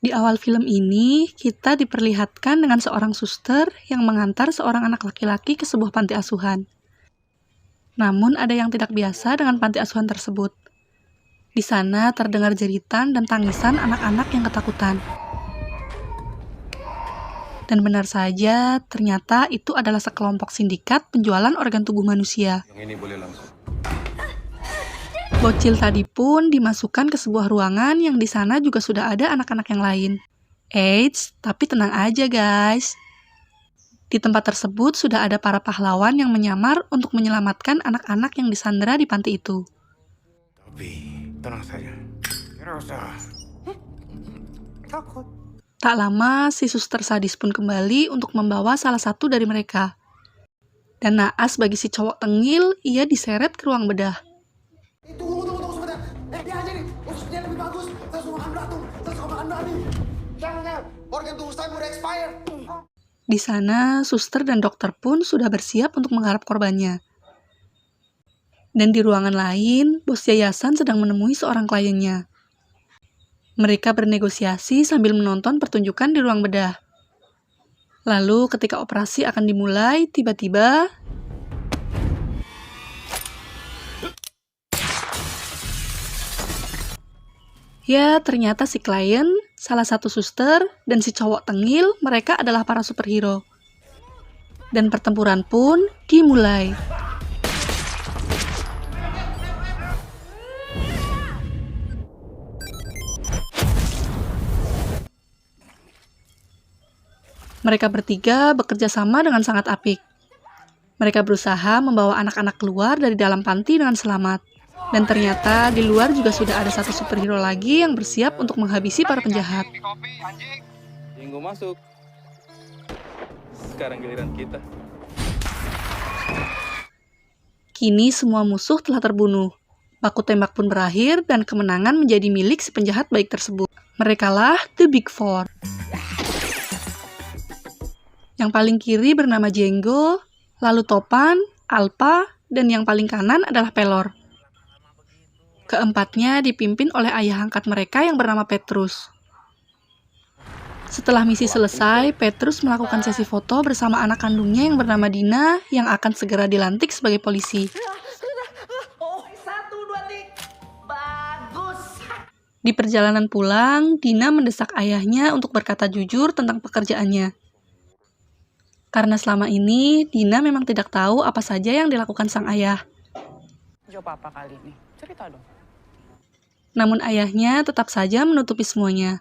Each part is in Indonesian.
Di awal film ini, kita diperlihatkan dengan seorang suster yang mengantar seorang anak laki-laki ke sebuah panti asuhan. Namun ada yang tidak biasa dengan panti asuhan tersebut. Di sana terdengar jeritan dan tangisan anak-anak yang ketakutan. Dan benar saja, ternyata itu adalah sekelompok sindikat penjualan organ tubuh manusia. Yang ini boleh langsung. Bocil tadi pun dimasukkan ke sebuah ruangan yang di sana juga sudah ada anak-anak yang lain. Eits, tapi tenang aja guys. Di tempat tersebut sudah ada para pahlawan yang menyamar untuk menyelamatkan anak-anak yang disandera di panti itu. Tapi, tenang saja. Tidak usah. Takut. Tak lama, si suster sadis pun kembali untuk membawa salah satu dari mereka. Dan naas bagi si cowok tengil, ia diseret ke ruang bedah. Tunggu sebentar. Dia aja nih. Ususnya lebih bagus. Saya suruh makan beratung. Saya suka makan berani. Jangan. Organ tubuh saya udah expired. Di sana, suster dan dokter pun sudah bersiap untuk menggarap korbannya. Dan di ruangan lain, bos yayasan sedang menemui seorang kliennya. Mereka bernegosiasi sambil menonton pertunjukan di ruang bedah. Lalu ketika operasi akan dimulai, tiba-tiba ya, ternyata si klien, salah satu suster, dan si cowok tengil, mereka adalah para superhero. Dan pertempuran pun dimulai. Mereka bertiga bekerja sama dengan sangat apik. Mereka berusaha membawa anak-anak keluar dari dalam panti dengan selamat. Dan ternyata di luar juga sudah ada satu superhero lagi yang bersiap untuk menghabisi para penjahat. Minggu masuk. Sekarang giliran kita. Kini semua musuh telah terbunuh. Baku tembak pun berakhir dan kemenangan menjadi milik si penjahat baik tersebut. Merekalah The Big Four. Yang paling kiri bernama Django, lalu Topan, Alpha, dan yang paling kanan adalah Pelor. Keempatnya dipimpin oleh ayah angkat mereka yang bernama Petrus. Setelah misi selesai, Petrus melakukan sesi foto bersama anak kandungnya yang bernama Dina yang akan segera dilantik sebagai polisi. Oh, 1, 2, 3. Bagus. Di perjalanan pulang, Dina mendesak ayahnya untuk berkata jujur tentang pekerjaannya. Karena selama ini, Dina memang tidak tahu apa saja yang dilakukan sang ayah. Jawab apa kali ini? Cerita dong. Namun ayahnya tetap saja menutupi semuanya.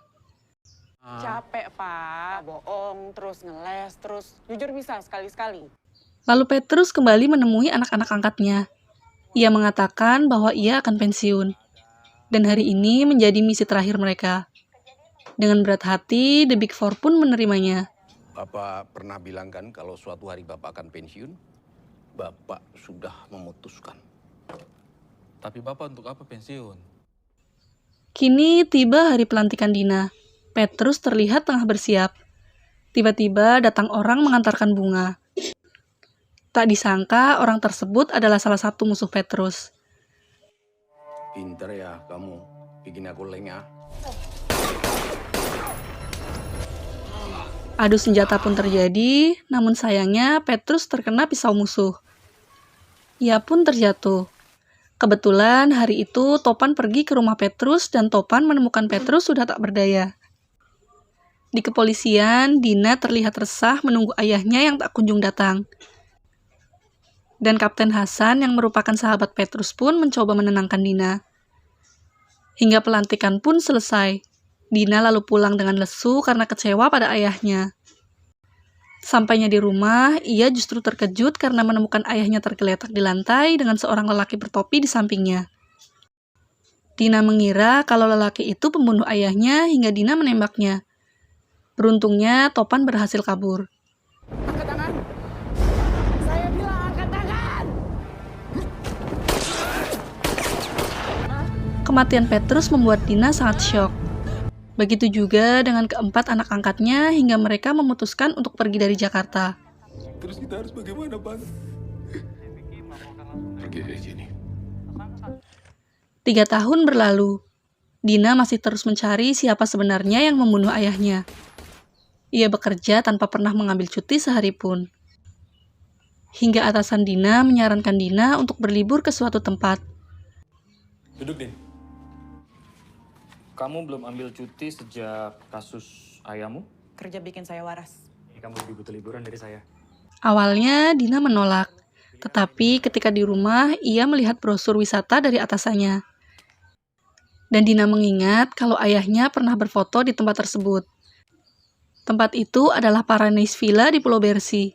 Capek, Pak. Bohong, terus ngeles, terus jujur bisa sekali-sekali. Lalu Petrus kembali menemui anak-anak angkatnya. Ia mengatakan bahwa ia akan pensiun. Dan hari ini menjadi misi terakhir mereka. Dengan berat hati, The Big Four pun menerimanya. Bapak pernah bilang kan kalau suatu hari Bapak akan pensiun? Bapak sudah memutuskan. Tapi Bapak untuk apa pensiun? Kini tiba hari pelantikan Dina. Petrus terlihat tengah bersiap. Tiba-tiba datang orang mengantarkan bunga. Tak disangka orang tersebut adalah salah satu musuh Petrus. Pinter ya kamu, bikin aku lengah. Adu senjata pun terjadi, namun sayangnya Petrus terkena pisau musuh. Ia pun terjatuh. Kebetulan hari itu Topan pergi ke rumah Petrus dan Topan menemukan Petrus sudah tak berdaya. Di kepolisian, Dina terlihat resah menunggu ayahnya yang tak kunjung datang. Dan Kapten Hasan yang merupakan sahabat Petrus pun mencoba menenangkan Dina. Hingga pelantikan pun selesai. Dina lalu pulang dengan lesu karena kecewa pada ayahnya. Sampainya di rumah, ia justru terkejut karena menemukan ayahnya tergeletak di lantai dengan seorang lelaki bertopi di sampingnya. Dina mengira kalau lelaki itu pembunuh ayahnya hingga Dina menembaknya. Beruntungnya, Topan berhasil kabur. Angkat tangan. Saya bilang angkat tangan. Kematian Petrus membuat Dina sangat syok. Begitu juga dengan keempat anak angkatnya hingga mereka memutuskan untuk pergi dari Jakarta. Terus kita harus bagaimana, Bang? Pergi dari sini. 3 tahun berlalu. Dina masih terus mencari siapa sebenarnya yang membunuh ayahnya. Ia bekerja tanpa pernah mengambil cuti sehari pun. Hingga atasan Dina menyarankan Dina untuk berlibur ke suatu tempat. Duduk, Din. Kamu belum ambil cuti sejak kasus ayahmu? Kerja bikin saya waras. Kamu lebih butuh liburan dari saya. Awalnya Dina menolak, tetapi ketika di rumah ia melihat brosur wisata dari atasannya. Dan Dina mengingat kalau ayahnya pernah berfoto di tempat tersebut. Tempat itu adalah Paradise Villa di Pulau Bersi.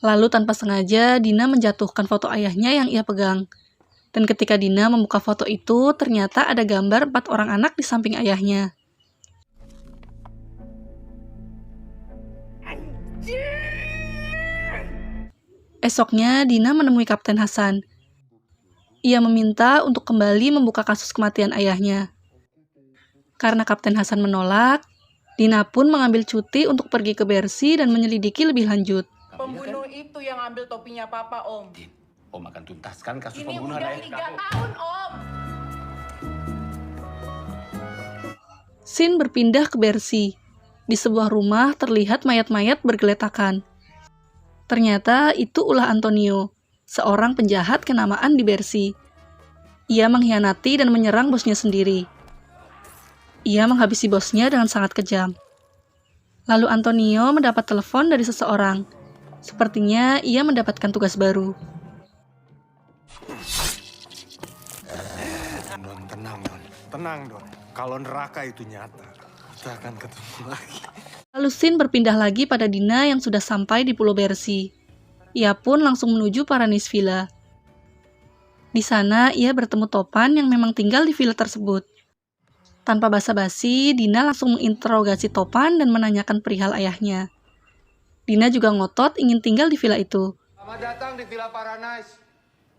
Lalu tanpa sengaja Dina menjatuhkan foto ayahnya yang ia pegang. Dan ketika Dina membuka foto itu, ternyata ada gambar 4 orang anak di samping ayahnya. Esoknya, Dina menemui Kapten Hasan. Ia meminta untuk kembali membuka kasus kematian ayahnya. Karena Kapten Hasan menolak, Dina pun mengambil cuti untuk pergi ke Bersi dan menyelidiki lebih lanjut. Pembunuh itu yang ambil topinya Papa, Om. Om akan tuntaskan kasus Ini pembunuhan udah ayah 3 kamu. tahun, Om. Scene berpindah ke Bersi. Di sebuah rumah terlihat mayat-mayat bergeletakan. Ternyata itu ulah Antonio, seorang penjahat kenamaan di Bersi. Ia mengkhianati dan menyerang bosnya sendiri. Ia menghabisi bosnya dengan sangat kejam. Lalu Antonio mendapat telepon dari seseorang. Sepertinya ia mendapatkan tugas baru. Don, tenang, Don. Tenang, Don. Kalau neraka itu nyata, kita akan ketemu lagi. Lalu scene berpindah lagi pada Dina yang sudah sampai di Pulau Bersi. Ia pun langsung menuju Paradise Villa. Di sana, ia bertemu Topan yang memang tinggal di villa tersebut. Tanpa basa-basi, Dina langsung menginterogasi Topan dan menanyakan perihal ayahnya. Dina juga ngotot ingin tinggal di villa itu. Selamat datang di Villa Paradise.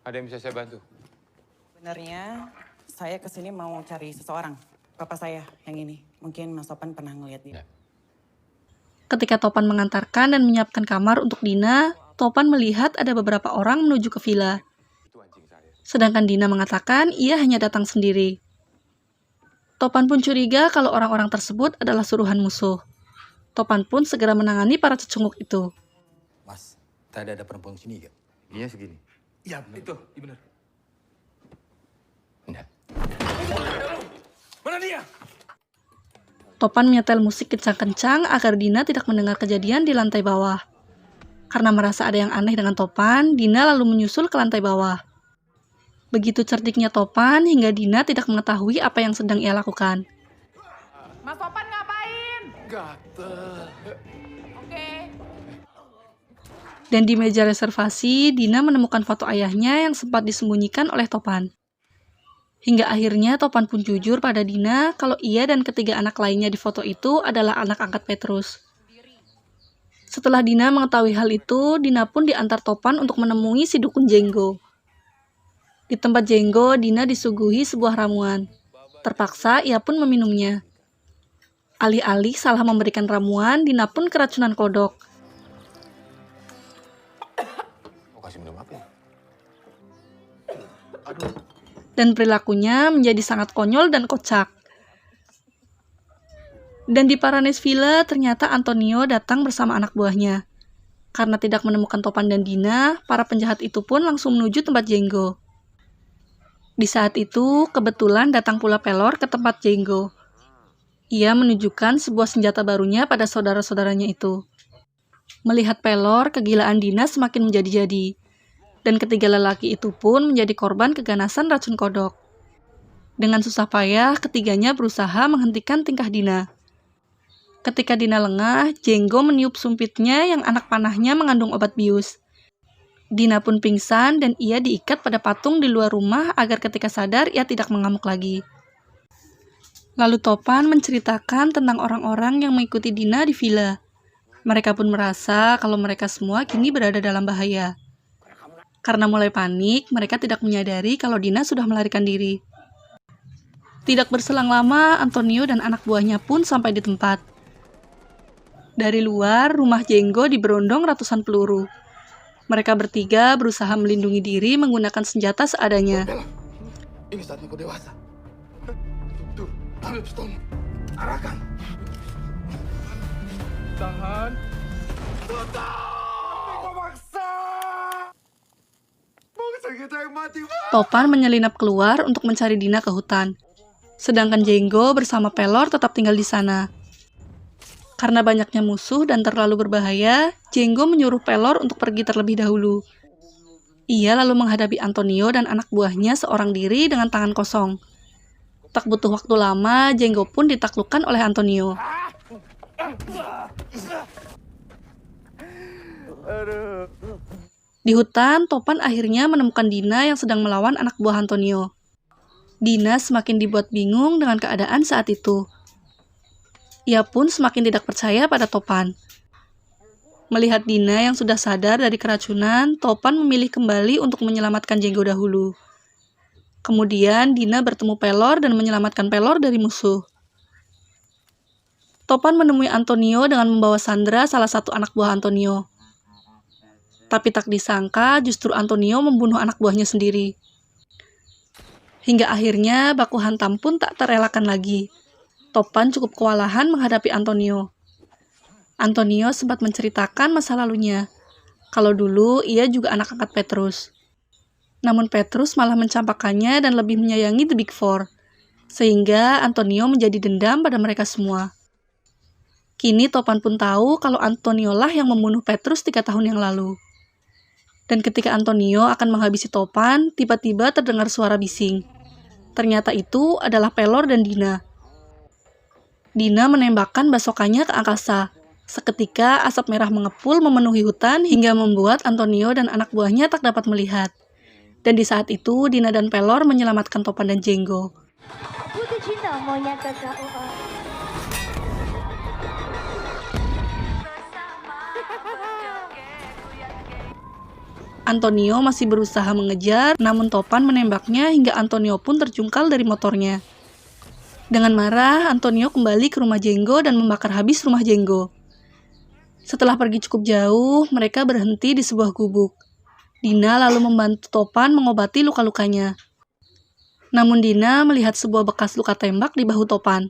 Ada yang bisa saya bantu? Sebenarnya saya kesini mau cari seseorang. Papa saya yang ini. Mungkin Mas Topan pernah ngeliat dia. Ketika Topan mengantarkan dan menyiapkan kamar untuk Dina, Topan melihat ada beberapa orang menuju ke villa. Sedangkan Dina mengatakan ia hanya datang sendiri. Topan pun curiga kalau orang-orang tersebut adalah suruhan musuh. Topan pun segera menangani para cecunguk itu. Mas, tadi ada perempuan sini gak? Iya segini. Ya, itu, benar. Enggak. Mana dia? Topan menyetel musik kencang-kencang agar Dina tidak mendengar kejadian di lantai bawah. Karena merasa ada yang aneh dengan Topan, Dina lalu menyusul ke lantai bawah. Begitu cerdiknya Topan hingga Dina tidak mengetahui apa yang sedang ia lakukan. Mas Topan ngapain? Gatel. Oke. Dan di meja reservasi, Dina menemukan foto ayahnya yang sempat disembunyikan oleh Topan. Hingga akhirnya Topan pun jujur pada Dina kalau ia dan ketiga anak lainnya di foto itu adalah anak angkat Petrus. Setelah Dina mengetahui hal itu, Dina pun diantar Topan untuk menemui si dukun Jenggo. Di tempat Jenggo, Dina disuguhi sebuah ramuan. Terpaksa ia pun meminumnya. Alih-alih salah memberikan ramuan, Dina pun keracunan kodok. Kok kasih minum apa ya? Dan perilakunya menjadi sangat konyol dan kocak. Dan di Paradise Villa ternyata Antonio datang bersama anak buahnya. Karena tidak menemukan Topan dan Dina, para penjahat itu pun langsung menuju tempat Jenggo. Di saat itu, kebetulan datang pula Pelor ke tempat Jenggo. Ia menunjukkan sebuah senjata barunya pada saudara-saudaranya itu. Melihat Pelor, kegilaan Dina semakin menjadi-jadi. Dan ketiga lelaki itu pun menjadi korban keganasan racun kodok. Dengan susah payah, ketiganya berusaha menghentikan tingkah Dina. Ketika Dina lengah, Jenggo meniup sumpitnya yang anak panahnya mengandung obat bius. Dina pun pingsan dan ia diikat pada patung di luar rumah agar ketika sadar ia tidak mengamuk lagi. Lalu Topan menceritakan tentang orang-orang yang mengikuti Dina di villa. Mereka pun merasa kalau mereka semua kini berada dalam bahaya. Karena mulai panik, mereka tidak menyadari kalau Dina sudah melarikan diri. Tidak berselang lama, Antonio dan anak buahnya pun sampai di tempat. Dari luar, rumah Jenggo diberondong ratusan peluru. Mereka bertiga berusaha melindungi diri menggunakan senjata seadanya. Ini saatnya kau dewasa. Ambil pistol. Arahkan. Tahan. Bangsa kita yang mati, Pak. Topan menyelinap keluar untuk mencari Dina ke hutan. Sedangkan Jenggo bersama Pelor tetap tinggal di sana. Karena banyaknya musuh dan terlalu berbahaya, Jenggo menyuruh Pelor untuk pergi terlebih dahulu. Ia lalu menghadapi Antonio dan anak buahnya seorang diri dengan tangan kosong. Tak butuh waktu lama, Jenggo pun ditaklukkan oleh Antonio. Di hutan, Topan akhirnya menemukan Dina yang sedang melawan anak buah Antonio. Dina semakin dibuat bingung dengan keadaan saat itu. Ia pun semakin tidak percaya pada Topan. Melihat Dina yang sudah sadar dari keracunan, Topan memilih kembali untuk menyelamatkan Jenggo dahulu. Kemudian Dina bertemu Pelor dan menyelamatkan Pelor dari musuh. Topan menemui Antonio dengan membawa Sandra, salah satu anak buah Antonio. Tapi tak disangka justru Antonio membunuh anak buahnya sendiri. Hingga akhirnya baku hantam pun tak terelakkan lagi. Topan cukup kewalahan menghadapi Antonio. Antonio sempat menceritakan masa lalunya. Kalau dulu ia juga anak angkat Petrus. Namun Petrus malah mencampakkannya dan lebih menyayangi The Big Four. Sehingga Antonio menjadi dendam pada mereka semua. Kini Topan pun tahu kalau Antonio lah yang membunuh Petrus 3 tahun yang lalu. Dan ketika Antonio akan menghabisi Topan, tiba-tiba terdengar suara bising. Ternyata itu adalah Pelor dan Dina. Dina menembakkan basokannya ke angkasa. Seketika asap merah mengepul memenuhi hutan hingga membuat Antonio dan anak buahnya tak dapat melihat. Dan di saat itu, Dina dan Pelor menyelamatkan Topan dan Jenggo. Antonio masih berusaha mengejar, namun Topan menembaknya hingga Antonio pun terjungkal dari motornya. Dengan marah, Antonio kembali ke rumah Jenggo dan membakar habis rumah Jenggo. Setelah pergi cukup jauh, mereka berhenti di sebuah gubuk. Dina lalu membantu Topan mengobati luka-lukanya. Namun Dina melihat sebuah bekas luka tembak di bahu Topan.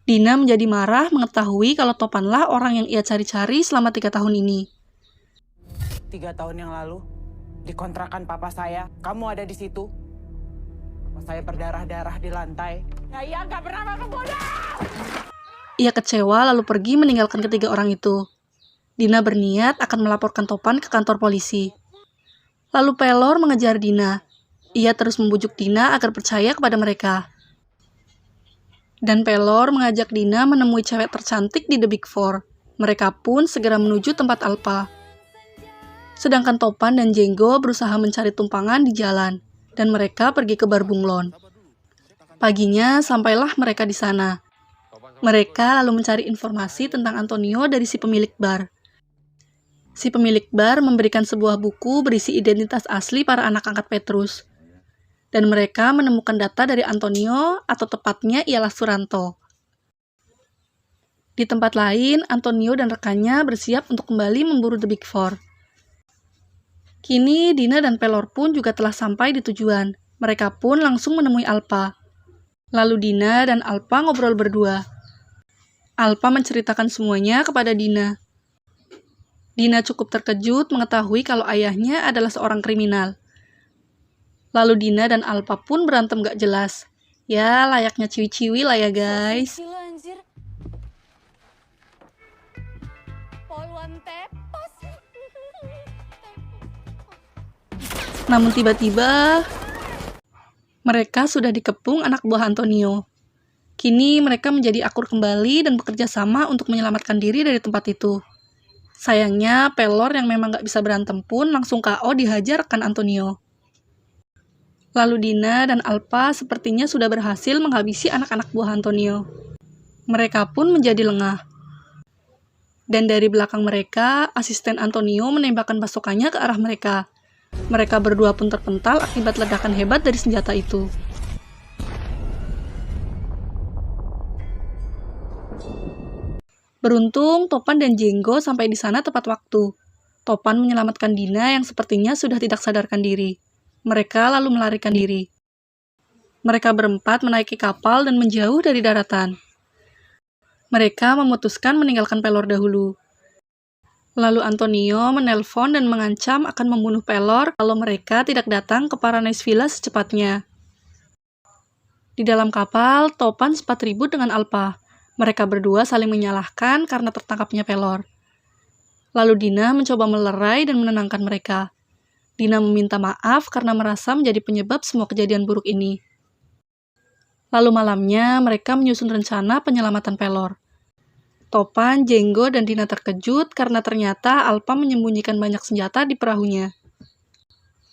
Dina menjadi marah mengetahui kalau Topanlah orang yang ia cari-cari selama 3 tahun ini. 3 tahun yang lalu, di kontrakan papa saya, kamu ada di situ. Papa saya berdarah-darah di lantai. Saya nggak pernah mau bodoh! Ia kecewa lalu pergi meninggalkan ketiga orang itu. Dina berniat akan melaporkan Topan ke kantor polisi. Lalu Pelor mengejar Dina. Ia terus membujuk Dina agar percaya kepada mereka. Dan Pelor mengajak Dina menemui cewek tercantik di The Big Four. Mereka pun segera menuju tempat Alpa. Sedangkan Topan dan Jenggo berusaha mencari tumpangan di jalan, dan mereka pergi ke bar bunglon. Paginya, sampailah mereka di sana. Mereka lalu mencari informasi tentang Antonio dari si pemilik bar. Si pemilik bar memberikan sebuah buku berisi identitas asli para anak angkat Petrus. Dan mereka menemukan data dari Antonio, atau tepatnya ialah Suranto. Di tempat lain, Antonio dan rekannya bersiap untuk kembali memburu The Big Four. Kini Dina dan Pelor pun juga telah sampai di tujuan. Mereka pun langsung menemui Alpa. Lalu Dina dan Alpa ngobrol berdua. Alpa menceritakan semuanya kepada Dina. Dina cukup terkejut mengetahui kalau ayahnya adalah seorang kriminal. Lalu Dina dan Alpa pun berantem gak jelas. Ya, layaknya ciwi-ciwi lah ya guys. Namun tiba-tiba, mereka sudah dikepung anak buah Antonio. Kini mereka menjadi akur kembali dan bekerja sama untuk menyelamatkan diri dari tempat itu. Sayangnya, Pelor yang memang gak bisa berantem pun langsung KO dihajar rekan Antonio. Lalu Dina dan Alpa sepertinya sudah berhasil menghabisi anak-anak buah Antonio. Mereka pun menjadi lengah. Dan dari belakang mereka, asisten Antonio menembakkan basokannya ke arah mereka. Mereka berdua pun terpental akibat ledakan hebat dari senjata itu. Beruntung, Topan dan Jenggo sampai di sana tepat waktu. Topan menyelamatkan Dina yang sepertinya sudah tidak sadarkan diri. Mereka lalu melarikan diri. Mereka berempat menaiki kapal dan menjauh dari daratan. Mereka memutuskan meninggalkan Pelor dahulu. Lalu Antonio menelpon dan mengancam akan membunuh Pelor kalau mereka tidak datang ke Paradise Villa secepatnya. Di dalam kapal, Topan sempat ribut dengan Alpa. Mereka berdua saling menyalahkan karena tertangkapnya Pelor. Lalu Dina mencoba melerai dan menenangkan mereka. Dina meminta maaf karena merasa menjadi penyebab semua kejadian buruk ini. Lalu malamnya, mereka menyusun rencana penyelamatan Pelor. Topan, Jenggo, dan Dina terkejut karena ternyata Alpa menyembunyikan banyak senjata di perahunya.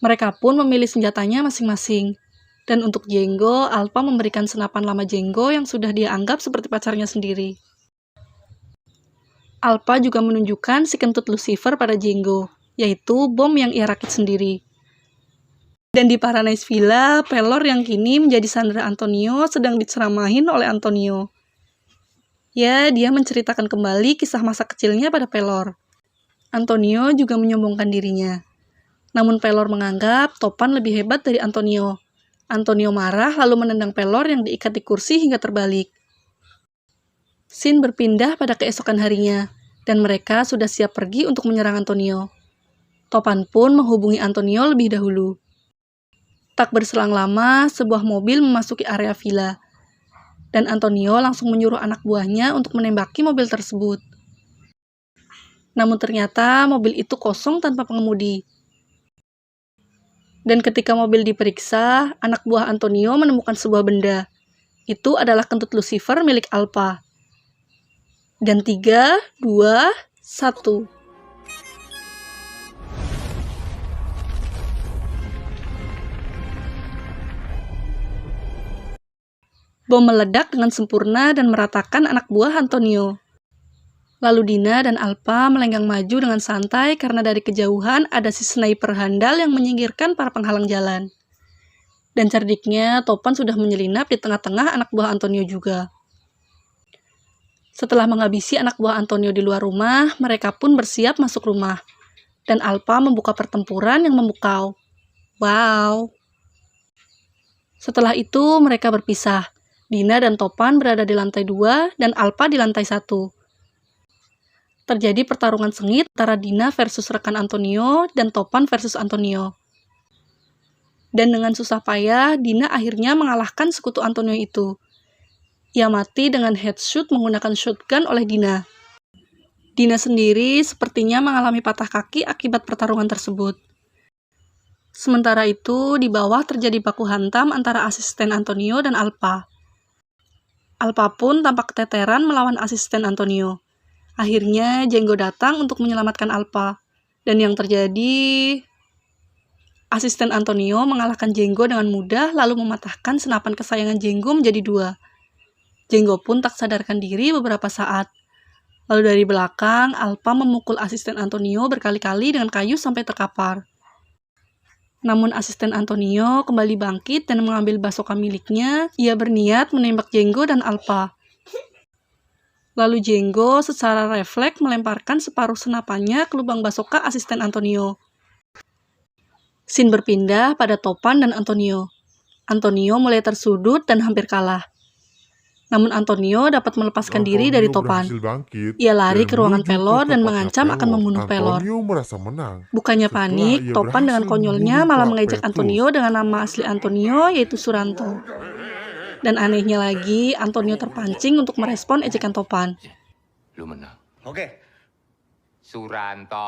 Mereka pun memilih senjatanya masing-masing. Dan untuk Jenggo, Alpa memberikan senapan lama Jenggo yang sudah dia anggap seperti pacarnya sendiri. Alpa juga menunjukkan si kentut Lucifer pada Jenggo, yaitu bom yang ia rakit sendiri. Dan di Paradise Villa, Pelor yang kini menjadi sandera Antonio sedang diceramahin oleh Antonio. Ya, dia menceritakan kembali kisah masa kecilnya pada Pelor. Antonio juga menyombongkan dirinya. Namun Pelor menganggap Topan lebih hebat dari Antonio. Antonio marah lalu menendang Pelor yang diikat di kursi hingga terbalik. Scene berpindah pada keesokan harinya, dan mereka sudah siap pergi untuk menyerang Antonio. Topan pun menghubungi Antonio lebih dahulu. Tak berselang lama, sebuah mobil memasuki area villa, dan Antonio langsung menyuruh anak buahnya untuk menembaki mobil tersebut. Namun ternyata mobil itu kosong tanpa pengemudi. Dan ketika mobil diperiksa, anak buah Antonio menemukan sebuah benda. Itu adalah kentut Lucifer milik Alpa. Dan 3, 2, 1. Bom meledak dengan sempurna dan meratakan anak buah Antonio. Lalu Dina dan Alpa melenggang maju dengan santai karena dari kejauhan ada si sniper handal yang menyingkirkan para penghalang jalan. Dan cerdiknya, Topan sudah menyelinap di tengah-tengah anak buah Antonio juga. Setelah menghabisi anak buah Antonio di luar rumah, mereka pun bersiap masuk rumah. Dan Alpa membuka pertempuran yang memukau. Wow! Setelah itu mereka berpisah. Dina dan Topan berada di lantai 2 dan Alpa di lantai 1. Terjadi pertarungan sengit antara Dina versus rekan Antonio dan Topan versus Antonio. Dan dengan susah payah, Dina akhirnya mengalahkan sekutu Antonio itu. Ia mati dengan headshot menggunakan shotgun oleh Dina. Dina sendiri sepertinya mengalami patah kaki akibat pertarungan tersebut. Sementara itu, di bawah terjadi baku hantam antara asisten Antonio dan Alpa. Alpa pun tampak keteteran melawan asisten Antonio. Akhirnya, Jenggo datang untuk menyelamatkan Alpa. Dan yang terjadi, asisten Antonio mengalahkan Jenggo dengan mudah lalu mematahkan senapan kesayangan Jenggo menjadi 2. Jenggo pun tak sadarkan diri beberapa saat. Lalu dari belakang, Alpa memukul asisten Antonio berkali-kali dengan kayu sampai terkapar. Namun asisten Antonio kembali bangkit dan mengambil basoka miliknya. Ia berniat menembak Jenggo dan Alpa. Lalu Jenggo secara refleks melemparkan separuh senapannya ke lubang basoka asisten Antonio. Scene berpindah pada Topan dan Antonio. Antonio mulai tersudut dan hampir kalah. Namun Antonio dapat melepaskan diri dari Topan. Ia lari ke ruangan Pelor dan mengancam akan membunuh Pelor. Bukannya panik, Topan dengan konyolnya malah mengejek Antonio dengan nama asli Antonio, yaitu Suranto. Dan anehnya lagi, Antonio terpancing untuk merespon ejekan Topan. Lu menang. Oke. Suranto.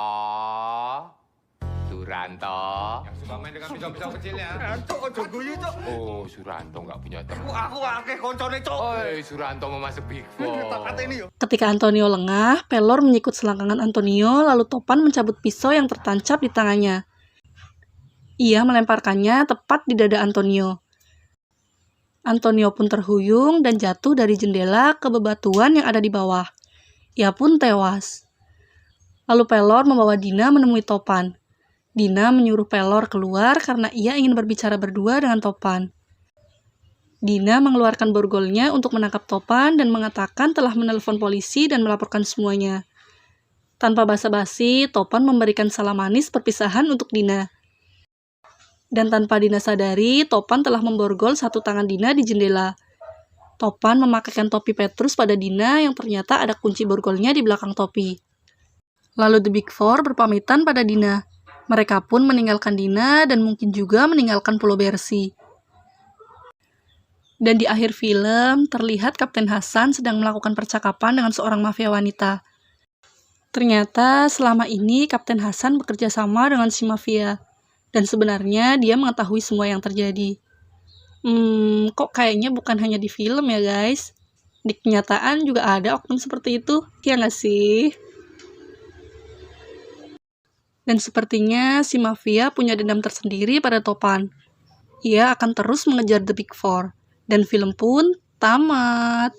Yang suka main dengan pisau-pisau kecilnya. Ojo guyu, Cok. Oh, Suranto nggak punya teman. Aku akeh koncone, Cok. Oi, Suranto mau masuk Big Four. Ketika Antonio lengah, Pelor menyikut selangkangan Antonio, lalu Topan mencabut pisau yang tertancap di tangannya. Ia melemparkannya tepat di dada Antonio. Antonio pun terhuyung dan jatuh dari jendela ke bebatuan yang ada di bawah. Ia pun tewas. Lalu Pelor membawa Dina menemui Topan. Dina menyuruh Pelor keluar karena ia ingin berbicara berdua dengan Topan. Dina mengeluarkan borgolnya untuk menangkap Topan dan mengatakan telah menelpon polisi dan melaporkan semuanya. Tanpa basa-basi, Topan memberikan salam manis perpisahan untuk Dina. Dan tanpa Dina sadari, Topan telah memborgol satu tangan Dina di jendela. Topan memakaikan topi Petrus pada Dina yang ternyata ada kunci borgolnya di belakang topi. Lalu The Big Four berpamitan pada Dina. Mereka pun meninggalkan Dina dan mungkin juga meninggalkan Pulau Bersi. Dan di akhir film, terlihat Kapten Hasan sedang melakukan percakapan dengan seorang mafia wanita. Ternyata selama ini Kapten Hasan bekerja sama dengan si mafia. Dan sebenarnya dia mengetahui semua yang terjadi. Kok kayaknya bukan hanya di film ya guys? Di kenyataan juga ada oknum seperti itu, ya nggak sih? Dan sepertinya si mafia punya dendam tersendiri pada Topan. Ia akan terus mengejar The Big Four. Dan film pun tamat.